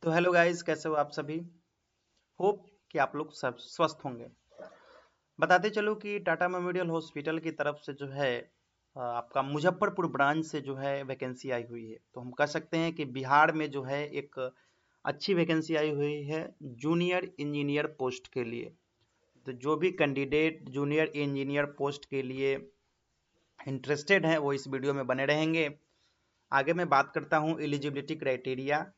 तो hello guys, कैसे हो आप सभी। होप कि आप लोग सब स्वस्थ होंगे। बताते चलो कि टाटा मेमोरियल हॉस्पिटल की तरफ से जो है आपका मुजफ्फरपुर ब्रांच से जो है वैकेंसी आई हुई है। तो हम कह सकते हैं कि बिहार में जो है एक अच्छी वैकेंसी आई हुई है जूनियर इंजीनियर पोस्ट के लिए। तो जो भी कैंडिडेट जूनियर इंजीनियर पोस्ट के लिए इंटरेस्टेड हैं वो इस वीडियो में बने रहेंगे। आगे मैं बात करता हूँ एलिजिबिलिटी क्राइटेरिया,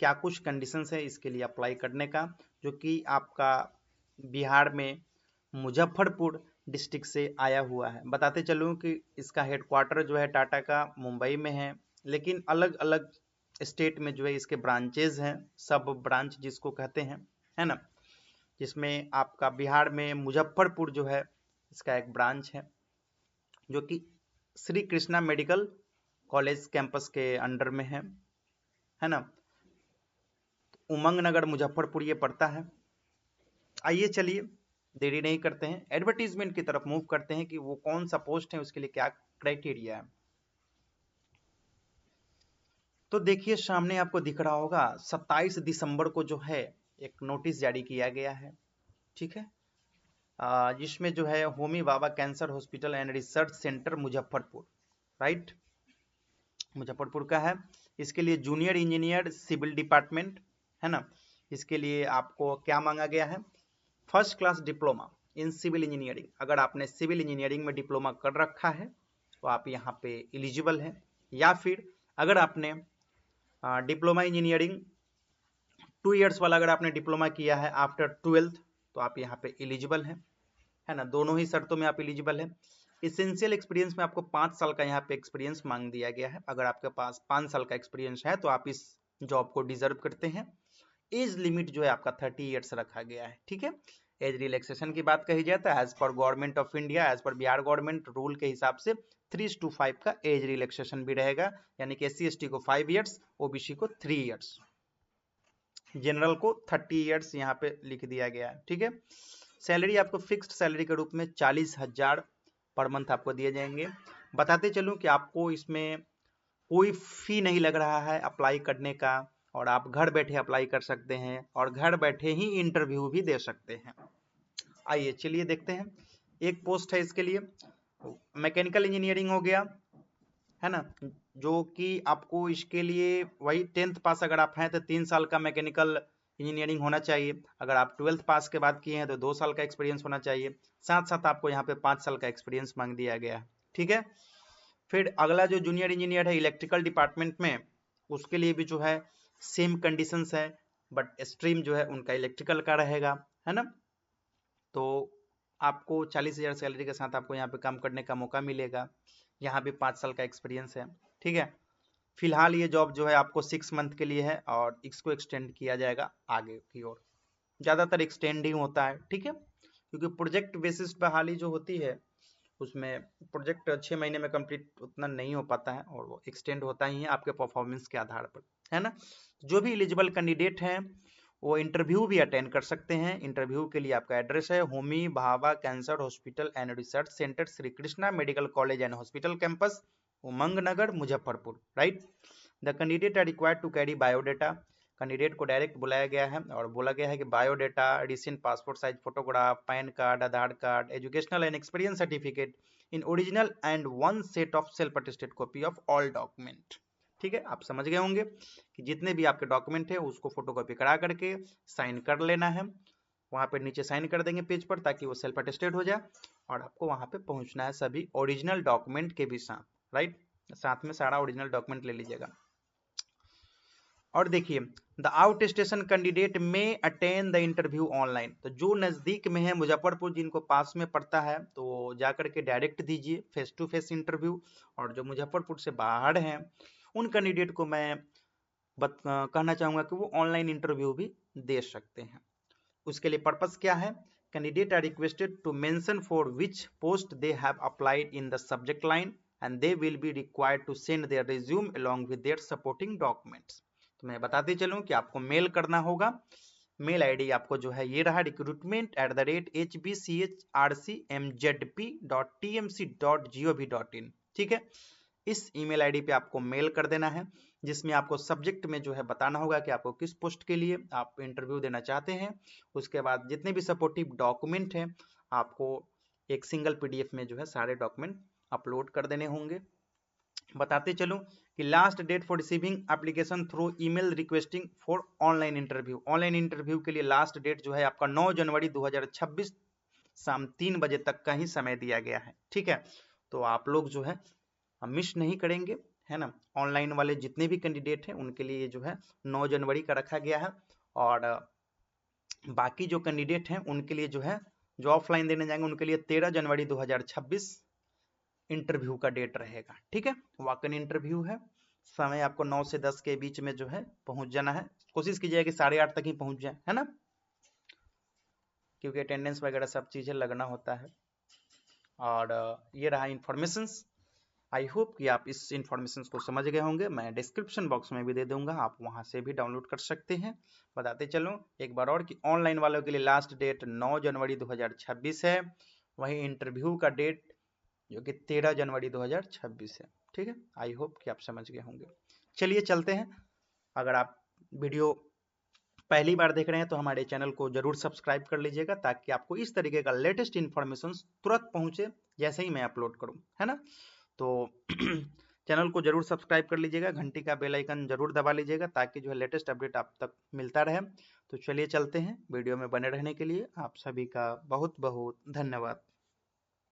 क्या कुछ कंडीशंस है इसके लिए अप्लाई करने का, जो कि आपका बिहार में मुजफ्फरपुर डिस्ट्रिक्ट से आया हुआ है। बताते चलूँ कि इसका हेडक्वार्टर जो है टाटा का मुंबई में है, लेकिन अलग अलग स्टेट में जो है इसके ब्रांचेज हैं, सब ब्रांच जिसको कहते हैं, है ना। जिसमें आपका बिहार में मुजफ्फरपुर जो है इसका एक ब्रांच है, जो कि Shri Krishna medical college campus के अंडर में है ना। उमंग नगर मुजफ्फरपुर ये पड़ता है। आइए चलिए देरी नहीं करते हैं, एडवर्टीजमेंट की तरफ मूव करते हैं कि वो कौन सा पोस्ट है, उसके लिए क्या क्राइटेरिया है। तो देखिए सामने आपको दिख रहा होगा 27 दिसंबर को जो है एक नोटिस जारी किया गया है, ठीक है। जिसमें जो है Homi Bhabha cancer hospital and research centre Muzaffarpur, right, Muzaffarpur का है। इसके लिए जूनियर इंजीनियर सिविल डिपार्टमेंट, है ना। इसके लिए आपको क्या मांगा गया है, first class diploma in civil engineering. अगर आपने सिविल इंजीनियरिंग में डिप्लोमा कर रखा है तो आप यहाँ पे एलिजिबल हैं, या फिर अगर आपने डिप्लोमा इंजीनियरिंग 2 इयर्स वाला अगर आपने डिप्लोमा किया है आफ्टर 12th तो आप यहाँ पे एलिजिबल हैं, है ना। दोनों ही शर्तों में आप एलिजिबल हैं। इसेंशियल एक्सपीरियंस में आपको 5 साल का यहाँ पे एक्सपीरियंस मांग दिया गया है। अगर आपके पास 5 साल का एक्सपीरियंस है तो आप इस जॉब को डिजर्व करते हैं। एज लिमिट जो है आपका 30 ईयर्स रखा गया है, ठीक है। एज रिलैक्सेशन की बात कही जाए तो as per government of India, as per Bihar government rule के हिसाब से 3:5 का एज रिलैक्सेशन भी रहेगा, यानी कि SC ST को 5 ईयर्स, OBC को 3 ईयर्स, जनरल को 30 ईयर्स यहाँ पे लिख दिया गया है, ठीक है। सैलरी आपको फिक्स्ड सैलरी के रूप में 40,000 पर मंथ आपको दिए जाएंगे। बताते चलूं कि आपको इसमें कोई फी नहीं लग रहा है अप्लाई करने का, और आप घर बैठे अप्लाई कर सकते हैं और घर बैठे ही इंटरव्यू भी दे सकते हैं। आइए चलिए देखते हैं। एक पोस्ट है इसके लिए, मैकेनिकल इंजीनियरिंग हो गया, है ना, जो कि आपको इसके लिए वही 10th पास अगर आप हैं तो 3 साल का मैकेनिकल इंजीनियरिंग होना चाहिए। अगर आप 12th पास के बाद किए हैं तो 2 साल का एक्सपीरियंस होना चाहिए। साथ साथ आपको यहाँ पे 5 साल का एक्सपीरियंस मांग दिया गया है, ठीक है। फिर अगला जो जूनियर इंजीनियर है इलेक्ट्रिकल डिपार्टमेंट में, उसके लिए भी जो है सेम कंडीशंस है, बट स्ट्रीम जो है उनका इलेक्ट्रिकल का रहेगा, है ना। तो आपको 40,000 सैलरी के साथ आपको यहाँ पे काम करने का मौका मिलेगा। यहाँ भी 5 साल का एक्सपीरियंस है, ठीक है। फिलहाल ये जॉब जो है आपको 6 मंथ के लिए है और इसको एक्सटेंड किया जाएगा आगे की ओर, ज़्यादातर एक्सटेंडिंग होता है, ठीक है। क्योंकि प्रोजेक्ट बेसिस बहाली जो होती है उसमें प्रोजेक्ट 6 महीने में कंप्लीट उतना नहीं हो पाता है, और वो एक्सटेंड होता ही है आपके परफॉर्मेंस के आधार पर, है ना। जो भी एलिजिबल कैंडिडेट हैं वो इंटरव्यू भी अटेंड कर सकते हैं। इंटरव्यू के लिए आपका एड्रेस है Homi Bhabha cancer hospital and research centre, Shri Krishna medical college and hospital campus, Umang Nagar Muzaffarpur, right. The candidate are required to carry biodata. Candidate को डायरेक्ट बुलाया गया है और बोला गया है कि biodata, recent passport size photograph, PAN card, Aadhaar card, educational and experience certificate in original and 1 set of self attested copy of all document, ठीक है। आप समझ गए होंगे कि जितने भी आपके डॉक्यूमेंट है उसको फोटोकॉपी करा करके साइन कर लेना है। वहां पे नीचे साइन कर देंगे पेज पर ताकि वो सेल्फ अटेस्टेड हो जाए, और आपको वहां पे पहुंचना है सभी ओरिजिनल डॉक्यूमेंट के भी साथ, राइट। साथ में सारा ओरिजिनल डॉक्यूमेंट ले लीजिएगा। और देखिए द आउट स्टेशन कैंडिडेट में अटेंड द इंटरव्यू ऑनलाइन। तो जो नजदीक में है मुजफ्फरपुर, जिनको पास में पड़ता है तो जाकर के डायरेक्ट दीजिए फेस टू फेस इंटरव्यू, और जो मुजफ्फरपुर से बाहर हैं उन कैंडिडेट को मैं कहना चाहूंगा कि वो ऑनलाइन इंटरव्यू भी दे सकते हैं। उसके लिए पर्पस क्या है, candidate are requested to mention for which post they have applied in the subject line and they will be required to send their resume along with their supporting documents. तो मैं बताते चलूं कि आपको मेल करना होगा। मेल आईडी आपको जो है ये रहा, recruitment@hbchrcmzp.tmc.gov.in, ठीक है। इस ईमेल आईडी पे आपको मेल कर देना है, जिसमें आपको सब्जेक्ट में जो है बताना होगा कि आपको किस पोस्ट के लिए आप इंटरव्यू देना चाहते हैं। उसके बाद जितने भी सपोर्टिव डॉक्यूमेंट हैं आपको एक सिंगल पीडीएफ में जो है सारे डॉक्यूमेंट अपलोड कर देने होंगे। बताते चलूं कि last date for receiving application through email requesting for online interview, online interview के लिए लास्ट डेट जो है आपका 9 जनवरी 2026 शाम 3 बजे तक का ही समय दिया गया है। ठीक है, तो आप लोग जो है मिस नहीं करेंगे, है ना। ऑनलाइन वाले जितने भी कैंडिडेट हैं उनके लिए जो है 9 जनवरी का रखा गया है, और बाकी जो कैंडिडेट हैं उनके लिए जो है जो ऑफलाइन देने जाएंगे उनके लिए 13 जनवरी 2026 इंटरव्यू का डेट रहेगा। ठीक है, वॉक इन इंटरव्यू है, समय आपको 9 से 10 के बीच में जो है पहुंच जाना है। कोशिश कीजिएगा कि 8:30 तक ही पहुंच जाए, है ना, क्योंकि अटेंडेंस वगैरह सब चीजें लगना होता है। और ये रहा इंफॉर्मेशन। आई होप कि आप इस इंफॉर्मेशन को समझ गए होंगे। मैं डिस्क्रिप्शन बॉक्स में भी दे दूंगा, आप वहां से भी डाउनलोड कर सकते हैं। बताते चलो एक बार और कि ऑनलाइन वालों के लिए लास्ट डेट 9 जनवरी 2026 है, वहीं इंटरव्यू का डेट जो कि 13 जनवरी 2026 है। ठीक है, आई होप कि आप समझ गए होंगे। चलिए चलते हैं। अगर आप वीडियो पहली बार देख रहे हैं तो हमारे चैनल को जरूर सब्सक्राइब कर लीजिएगा, ताकि आपको इस तरीके का लेटेस्ट इन्फॉर्मेशन तुरंत पहुंचे जैसे ही मैं अपलोड करूं, है ना। तो चैनल को जरूर सब्सक्राइब कर लीजिएगा, घंटी का बेल आइकन जरूर दबा लीजिएगा, ताकि जो है लेटेस्ट अपडेट आप तक मिलता रहे। तो चलिए चलते हैं, वीडियो में बने रहने के लिए आप सभी का बहुत बहुत धन्यवाद।